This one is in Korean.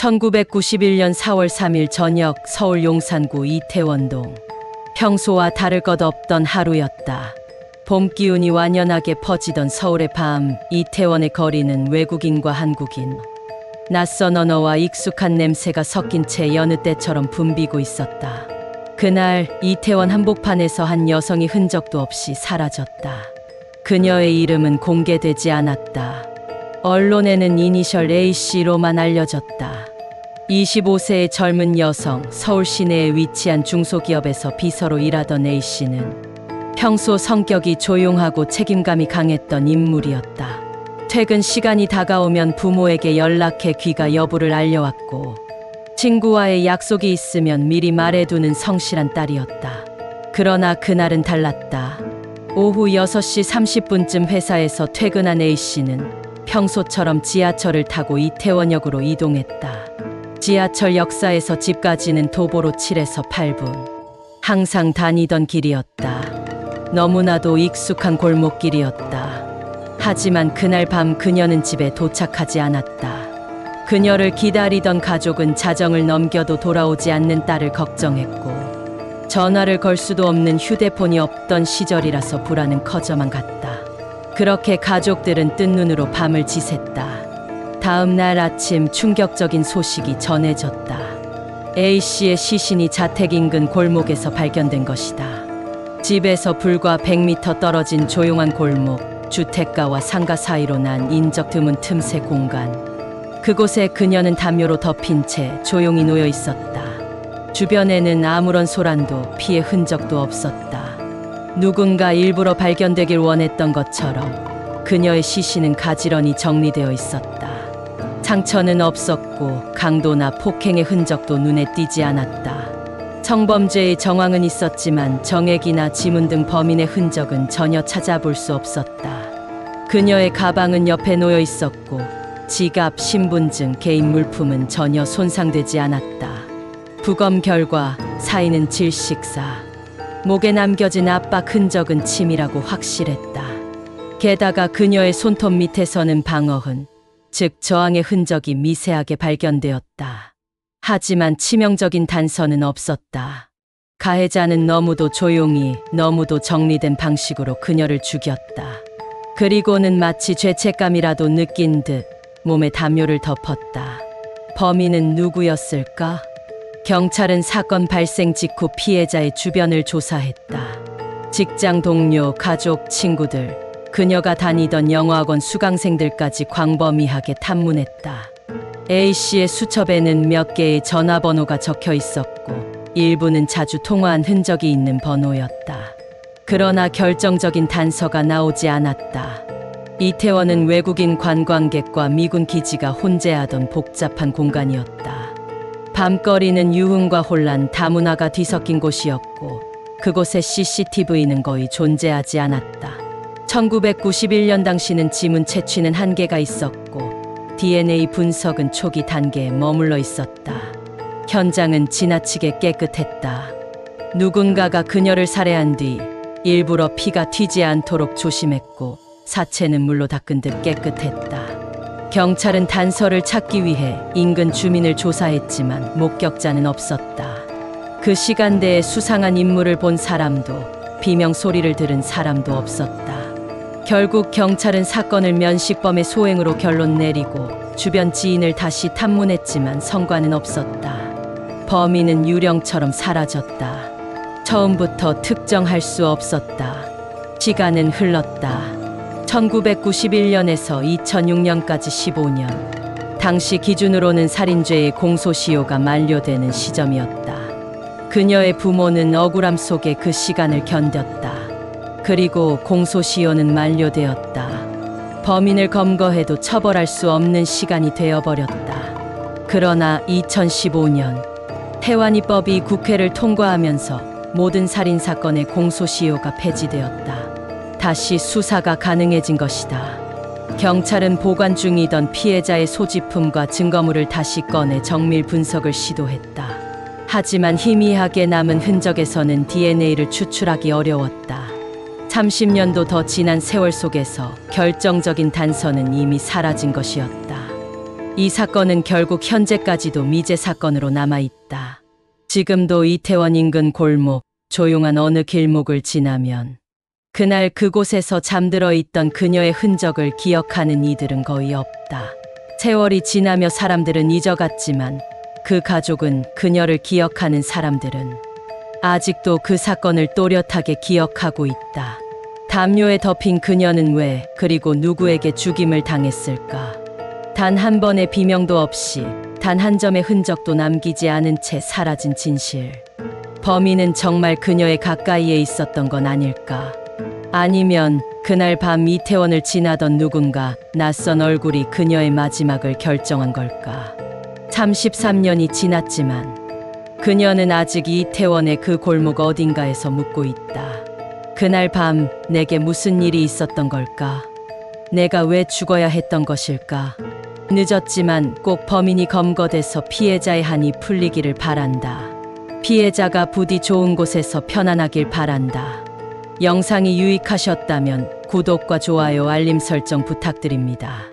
1991년 4월 3일 저녁 서울 용산구 이태원동. 평소와 다를 것 없던 하루였다. 봄 기운이 완연하게 퍼지던 서울의 밤, 이태원의 거리는 외국인과 한국인, 낯선 언어와 익숙한 냄새가 섞인 채 여느 때처럼 붐비고 있었다. 그날 이태원 한복판에서 한 여성이 흔적도 없이 사라졌다. 그녀의 이름은 공개되지 않았다. 언론에는 이니셜 A씨로만 알려졌다. 25세의 젊은 여성, 서울 시내에 위치한 중소기업에서 비서로 일하던 A씨는 평소 성격이 조용하고 책임감이 강했던 인물이었다. 퇴근 시간이 다가오면 부모에게 연락해 귀가 여부를 알려왔고, 친구와의 약속이 있으면 미리 말해두는 성실한 딸이었다. 그러나 그날은 달랐다. 오후 6시 30분쯤 회사에서 퇴근한 A씨는 평소처럼 지하철을 타고 이태원역으로 이동했다. 지하철 역사에서 집까지는 도보로 7에서 8분. 항상 다니던 길이었다. 너무나도 익숙한 골목길이었다. 하지만 그날 밤 그녀는 집에 도착하지 않았다. 그녀를 기다리던 가족은 자정을 넘겨도 돌아오지 않는 딸을 걱정했고, 전화를 걸 수도 없는 휴대폰이 없던 시절이라서 불안은 커져만 갔다. 그렇게 가족들은 뜬 눈으로 밤을 지샜다. 다음 날 아침 충격적인 소식이 전해졌다. A씨의 시신이 자택 인근 골목에서 발견된 것이다. 집에서 불과 100m 떨어진 조용한 골목, 주택가와 상가 사이로 난 인적 드문 틈새 공간. 그곳에 그녀는 담요로 덮인 채 조용히 놓여 있었다. 주변에는 아무런 소란도 피해 흔적도 없었다. 누군가 일부러 발견되길 원했던 것처럼 그녀의 시신은 가지런히 정리되어 있었다. 상처는 없었고 강도나 폭행의 흔적도 눈에 띄지 않았다. 성범죄의 정황은 있었지만 정액이나 지문 등 범인의 흔적은 전혀 찾아볼 수 없었다. 그녀의 가방은 옆에 놓여 있었고 지갑, 신분증, 개인 물품은 전혀 손상되지 않았다. 부검 결과 사인은 질식사. 목에 남겨진 압박 흔적은 침이라고 확실했다. 게다가 그녀의 손톱 밑에서는 방어흔, 즉 저항의 흔적이 미세하게 발견되었다. 하지만 치명적인 단서는 없었다. 가해자는 너무도 조용히, 너무도 정리된 방식으로 그녀를 죽였다. 그리고는 마치 죄책감이라도 느낀 듯 몸에 담요를 덮었다. 범인은 누구였을까? 경찰은 사건 발생 직후 피해자의 주변을 조사했다. 직장 동료, 가족, 친구들, 그녀가 다니던 영어학원 수강생들까지 광범위하게 탐문했다. A씨의 수첩에는 몇 개의 전화번호가 적혀 있었고 일부는 자주 통화한 흔적이 있는 번호였다. 그러나 결정적인 단서가 나오지 않았다. 이태원은 외국인 관광객과 미군 기지가 혼재하던 복잡한 공간이었다. 밤거리는 유흥과 혼란, 다문화가 뒤섞인 곳이었고 그곳에 CCTV는 거의 존재하지 않았다. 1991년 당시는 지문 채취는 한계가 있었고 DNA 분석은 초기 단계에 머물러 있었다. 현장은 지나치게 깨끗했다. 누군가가 그녀를 살해한 뒤 일부러 피가 튀지 않도록 조심했고 사체는 물로 닦은 듯 깨끗했다. 경찰은 단서를 찾기 위해 인근 주민을 조사했지만 목격자는 없었다. 그 시간대에 수상한 인물을 본 사람도 비명 소리를 들은 사람도 없었다. 결국 경찰은 사건을 면식범의 소행으로 결론 내리고 주변 지인을 다시 탐문했지만 성과는 없었다. 범인은 유령처럼 사라졌다. 처음부터 특정할 수 없었다. 시간은 흘렀다. 1991년에서 2006년까지 15년. 당시 기준으로는 살인죄의 공소시효가 만료되는 시점이었다. 그녀의 부모는 억울함 속에 그 시간을 견뎠다. 그리고 공소시효는 만료되었다. 범인을 검거해도 처벌할 수 없는 시간이 되어버렸다. 그러나 2015년 태완이법이 국회를 통과하면서 모든 살인사건의 공소시효가 폐지되었다. 다시 수사가 가능해진 것이다. 경찰은 보관 중이던 피해자의 소지품과 증거물을 다시 꺼내 정밀 분석을 시도했다. 하지만 희미하게 남은 흔적에서는 DNA를 추출하기 어려웠다. 30년도 더 지난 세월 속에서 결정적인 단서는 이미 사라진 것이었다. 이 사건은 결국 현재까지도 미제 사건으로 남아있다. 지금도 이태원 인근 골목, 조용한 어느 길목을 지나면 그날 그곳에서 잠들어 있던 그녀의 흔적을 기억하는 이들은 거의 없다. 세월이 지나며 사람들은 잊어갔지만 그 가족은, 그녀를 기억하는 사람들은 아직도 그 사건을 또렷하게 기억하고 있다. 담요에 덮인 그녀는 왜, 그리고 누구에게 죽임을 당했을까? 단 한 번의 비명도 없이, 단 한 점의 흔적도 남기지 않은 채 사라진 진실. 범인은 정말 그녀의 가까이에 있었던 건 아닐까? 아니면 그날 밤 이태원을 지나던 누군가, 낯선 얼굴이 그녀의 마지막을 결정한 걸까? 33년이 지났지만 그녀는 아직 이태원의 그 골목 어딘가에서 묻고 있다. 그날 밤 내게 무슨 일이 있었던 걸까? 내가 왜 죽어야 했던 것일까? 늦었지만 꼭 범인이 검거돼서 피해자의 한이 풀리기를 바란다. 피해자가 부디 좋은 곳에서 편안하길 바란다. 영상이 유익하셨다면 구독과 좋아요, 알림 설정 부탁드립니다.